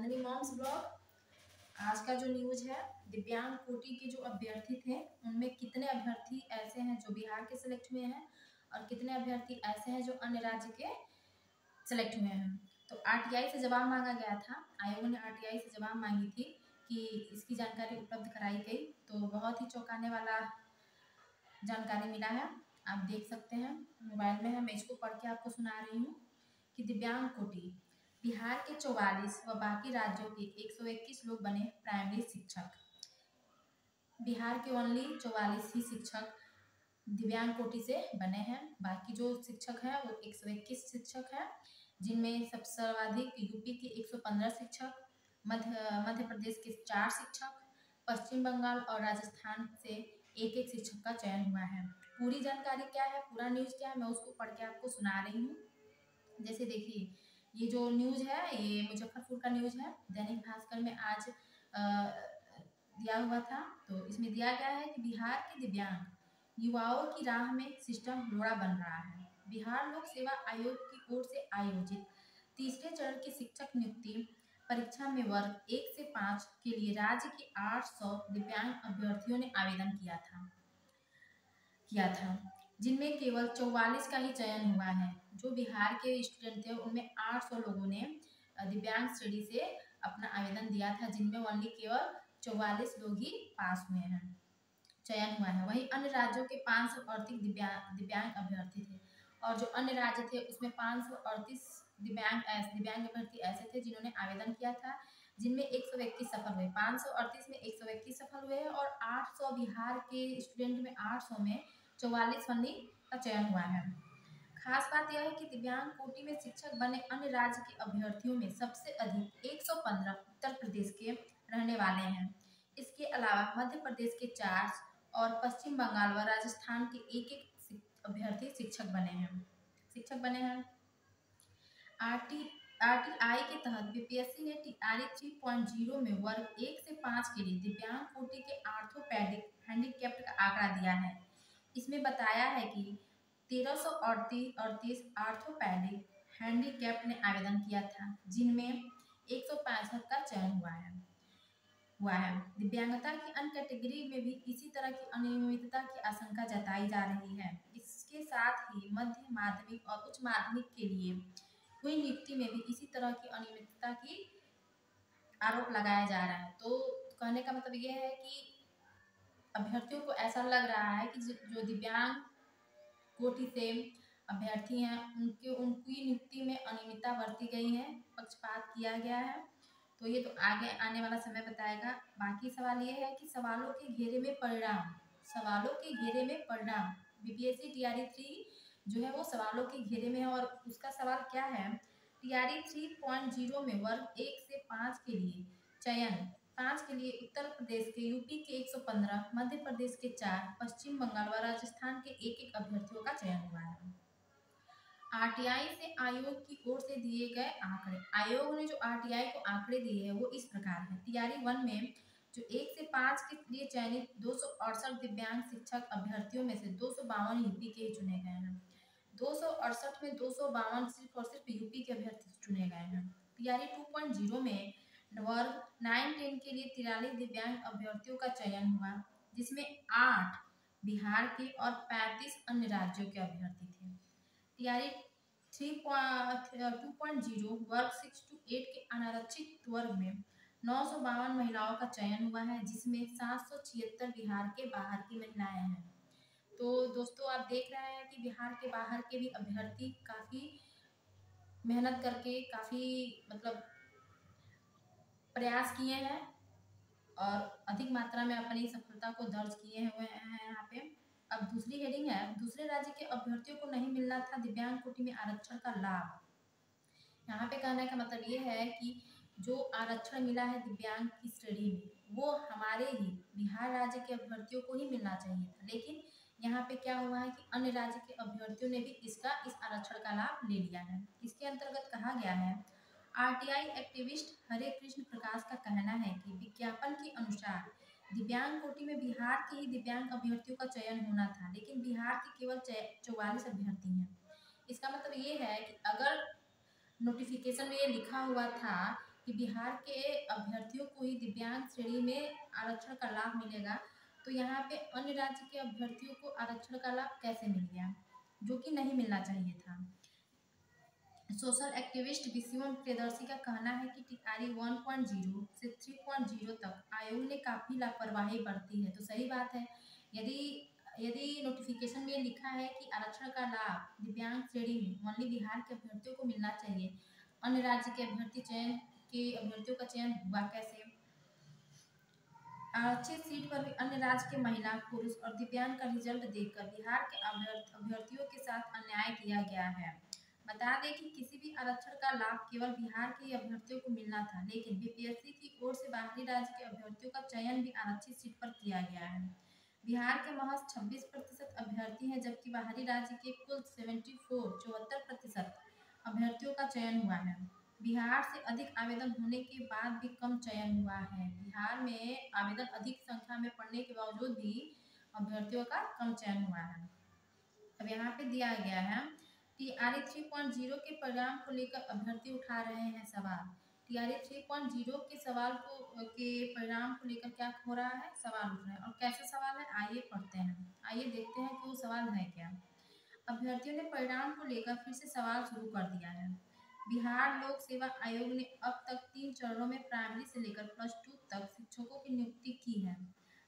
चांदनी moms blog. आज का जो न्यूज है, दिव्यांग कोटि के जो अभ्यर्थी थे उनमें कितने अभ्यर्थी ऐसे हैं जो बिहार के सिलेक्ट हुए हैं और कितने अभ्यर्थी ऐसे हैं जो अन्य राज्य के सिलेक्ट हुए हैं। तो आरटीआई से जवाब मांगा गया था। आयोग ने आरटीआई से जवाब मांगी थी कि इसकी जानकारी उपलब्ध कराई गई। तो बहुत ही चौंकाने वाला जानकारी मिला है, आप देख सकते हैं मोबाइल में है। मैं इसको पढ़ के आपको सुना रही हूँ कि दिव्यांग कोटि बिहार के 44 व बाकी राज्यों के 121 लोग बने प्राइमरी शिक्षक। बिहार के ओनली 44 ही शिक्षक दिव्यांग कोटि से बने हैं। बाकी जो शिक्षक हैं वो 121 शिक्षक हैं, जिनमें सबसे सर्वाधिक यूपी के 115 शिक्षक, मध्य प्रदेश के 4 शिक्षक, पश्चिम बंगाल और राजस्थान से एक एक शिक्षक का चयन हुआ है। पूरी जानकारी क्या है, पूरा न्यूज़ क्या है, मैं उसको पढ़ के आपको सुना रही हूँ। जैसे देखिए, ये जो न्यूज़ है ये मुजफ्फरपुर का न्यूज़ है, दैनिक भास्कर में आज दिया हुआ था। तो इसमें दिया गया है कि बिहार के दिव्यांग युवाओं की राह में सिस्टम रोड़ा बन रहा है। बिहार लोक सेवा आयोग की ओर से आयोजित तीसरे चरण की शिक्षक नियुक्ति परीक्षा में वर्ग 1 से 5 के लिए राज्य के 800 दिव्यांग अभ्यर्थियों ने आवेदन किया था, जिनमें केवल 44 का ही चयन हुआ है। जो बिहार के स्टूडेंट थे उनमें 800 लोगों ने दिव्यांग श्रेणी से अपना आवेदन दिया था, जिनमें ओनली केवल 44 लोग ही पास हुए हैं, चयन हुआ है। वहीं अन्य राज्यों के 538 दिव्यांग अभ्यर्थी थे, और जो अन्य राज्य थे उसमें 538 दिव्यांग अभ्यर्थी ऐसे थे जिन्होंने आवेदन किया था, जिनमें 121 सफल हुए। 538 में 121 सफल हुए और 800 बिहार के स्टूडेंट में 800 में 44 फंडी का चयन हुआ है। खास बात यह है कि दिव्यांग कोटि में शिक्षक बने अन्य राज्य के अभ्यर्थियों में सबसे अधिक 115 उत्तर प्रदेश के रहने वाले हैं। इसके अलावा मध्य प्रदेश के 4 और पश्चिम बंगाल व राजस्थान के एक एक अभ्यर्थी शिक्षक बने हैं। आरटीआई के तहत बीपीएससी ने टीआरई 3.0 में वर्ग 1 से 5 के लिए दिव्यांग कोटि के आर्थोपेडिक हैंडीकैप्ड का आंकड़ा दिया है। इसमें बताया है कि 1338 आर्थोपेडिक हैंडीकैप्ड ने आवेदन किया था, जिनमें 165 का चयन हुआ है। दिव्यांगता की अन्य कैटेगरी में भी इसी तरह की अनियमितता की आशंका जताई जा रही है। इसके साथ ही मध्य माध्यमिक और उच्च माध्यमिक के लिए हुई नियुक्ति में भी इसी तरह की अनियमितता की आरोप लगाया जा रहा है। तो कहने का मतलब ये है कि अभ्यर्थियों को ऐसा लग रहा है कि जो दिव्यांग कोटि से अभ्यर्थी हैं उनकी नियुक्ति में अनियमितता बरती गई है, पक्षपात किया गया है। तो ये तो आगे आने वाला समय बताएगा। बाकी सवाल ये है कि सवालों के घेरे में परिणाम बीपीएससी टीआरई 3 जो है वो सवालों के घेरे में है। और उसका सवाल क्या है, टीआरई 3.0 में वर्ग 1 से 5 के लिए चयन 5 के लिए उत्तर प्रदेश के, यूपी के 115, मध्य प्रदेश के 4, पश्चिम बंगाल व राजस्थान के एक एक अभ्यर्थियों का चयन हुआ है। आरटीआई से आयोग की ओर से दिए गए आंकड़े। आयोग ने जो आरटीआई को आंकड़े दिए हैं वो इस प्रकार है। टीआरई 1 में जो 1 से 5 के लिए चयनित 268 दिव्यांग शिक्षक अभ्यर्थियों में से 252 यूपी के ही चुने गए हैं। 268 में 252 सिर्फ और सिर्फ यूपी के अभ्यर्थी चुने गए हैं। टीआरई 2.0 में वर्ग 9-10 के लिए 43 दिव्यांग अभ्यर्थियों का चयन हुआ, जिसमें 8 बिहार के और 35 अन्य राज्यों के अभ्यर्थी थे। टीआरई 2.0 वर्ग 6 to 8 के अनारक्षित वर्ग में 952 महिलाओं का चयन हुआ है, जिसमें 776 बिहार के बाहर की महिलाएं हैं। तो दोस्तों आप देख रहे हैं कि बिहार के बाहर के भी अभ्यर्थी काफ़ी मेहनत करके काफ़ी प्रयास किए हैं और अधिक मात्रा में अपनी सफलता को दर्ज किए हुए हैं यहाँ पे। अब दूसरी हेडिंग है, दूसरे राज्य के अभ्यर्थियों को नहीं मिलना था दिव्यांग कोटि में आरक्षण का लाभ। यहाँ पे कहने का मतलब ये है कि जो आरक्षण मिला है दिव्यांग की श्रेणी में वो हमारे ही बिहार राज्य के अभ्यर्थियों को ही मिलना चाहिए था, लेकिन यहाँ पे क्या हुआ है कि अन्य राज्य के अभ्यर्थियों ने भी इस आरक्षण का लाभ ले लिया है। इसके अंतर्गत कहा गया है, आरटीआई एक्टिविस्ट हरे कृष्ण प्रकाश का कहना है कि विज्ञापन के अनुसार दिव्यांग कोटि में बिहार के ही दिव्यांग अभ्यर्थियों का चयन होना था, लेकिन बिहार के केवल 44 अभ्यर्थी हैं। इसका मतलब ये है कि अगर नोटिफिकेशन में ये लिखा हुआ था कि बिहार के अभ्यर्थियों को ही दिव्यांग श्रेणी में आरक्षण का लाभ मिलेगा, तो यहाँ पे अन्य राज्य के अभ्यर्थियों को आरक्षण का लाभ कैसे मिल गया, जो कि नहीं मिलना चाहिए था। सोशल एक्टिविस्ट विश्वम प्रियदर्शी का कहना है कि टीआरई 1.0 से 3.0 तक आयोग ने काफ़ी लापरवाही बरती है। तो सही बात है, यदि यदि नोटिफिकेशन में लिखा है कि आरक्षण का लाभ दिव्यांग श्रेणी में ओनली बिहार के अभ्यर्थियों को मिलना चाहिए, अन्य राज्य के अभ्यर्थियों का चयन हुआ कैसे? आरक्षित सीट पर भी अन्य राज्य के महिला, पुरुष और दिव्यांग का रिजल्ट देखकर बिहार के अभ्यर्थियों के साथ अन्याय किया गया है। बता दें कि किसी भी आरक्षण का लाभ केवल बिहार के ही अभ्यर्थियों को मिलना था, लेकिन बीपीएससी की ओर से बाहरी राज्य के अभ्यर्थियों का चयन भी आरक्षित सीट पर किया गया है। बिहार के महज 26% अभ्यर्थी हैं, जबकि बाहरी राज्य के कुल 74% अभ्यर्थियों का चयन हुआ है। बिहार से अधिक आवेदन होने के बाद भी कम चयन हुआ है। बिहार में आवेदन अधिक संख्या में पड़ने के बावजूद भी अभ्यर्थियों का कम चयन हुआ है। अब यहाँ पे दिया गया है टीआरई 3.0 के परिणाम को लेकर अभ्यर्थी उठा रहे हैं सवाल। टीआरई 3.0 के परिणाम को लेकर क्या हो रहा है, सवाल उठ रहे हैं। और कैसे सवाल है, आइए पढ़ते हैं, आइए देखते हैं कि वो सवाल है क्या। अभ्यर्थियों ने परिणाम को लेकर फिर से सवाल शुरू कर दिया है। बिहार लोक सेवा आयोग ने अब तक 3 चरणों में प्राइमरी से लेकर +2 तक शिक्षकों की नियुक्ति की है।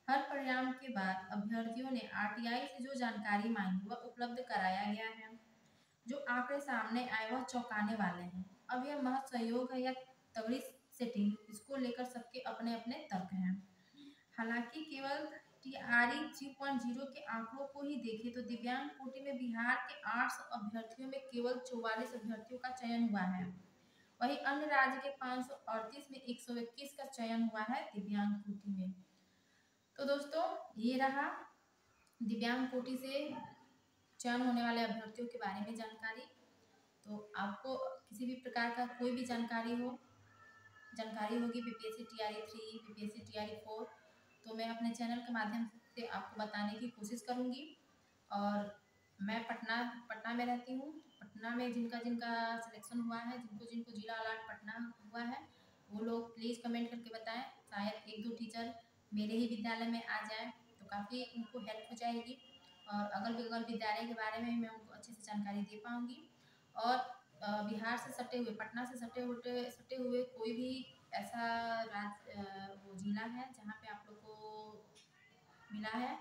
हर परिणाम के बाद अभ्यर्थियों ने आरटीआई से जो जानकारी मांगी वह उपलब्ध कराया गया है। जो आंकड़े सामने आए वह चौंकाने वाले हैं। अब यह महज सहयोग है या तगड़ी सेटिंग, इसको लेकर सबके अपने अपने तर्क हैं। हालांकि केवल टीआरई 3.0 के आंकड़ों को ही देखें तो दिव्यांग कोटि में बिहार के 800 अभ्यर्थियों में केवल 44 अभ्यर्थियों का चयन हुआ है। वहीं अन्य राज्य के 538 में 121 का चयन हुआ है दिव्यांग कोटि में। तो दोस्तों, ये रहा दिव्यांग कोटि से चयन होने वाले अभ्यर्थियों के बारे में जानकारी। तो आपको किसी भी प्रकार का कोई भी जानकारी होगी बीपीएससी टीआरई 3, बीपीएससी टीआरई 4, तो मैं अपने चैनल के माध्यम से आपको बताने की कोशिश करूँगी। और मैं पटना में रहती हूँ। पटना में जिनका सिलेक्शन हुआ है, जिनको जिला अलॉट पटना हुआ है, वो लोग प्लीज़ कमेंट करके बताएं। शायद 1-2 टीचर मेरे ही विद्यालय में आ जाए तो काफ़ी उनको हेल्प हो जाएगी, और अगल बगल विद्यालय के बारे में मैं उनको अच्छे से जानकारी दे पाऊँगी। और बिहार से पटना से सटे हुए कोई भी ऐसा वो जिला है जहाँ पे आप लोग को मिला है,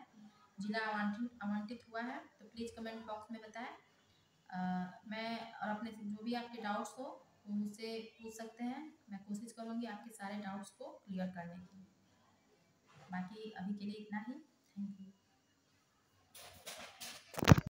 जिला आवंटित हुआ है, तो प्लीज़ कमेंट बॉक्स में बताएं। मैं और अपने जो भी आपके डाउट्स हो वो मुझसे पूछ सकते हैं। मैं कोशिश करूँगी आपके सारे डाउट्स को क्लियर करने की। बाकी अभी के लिए इतना ही। Thank you.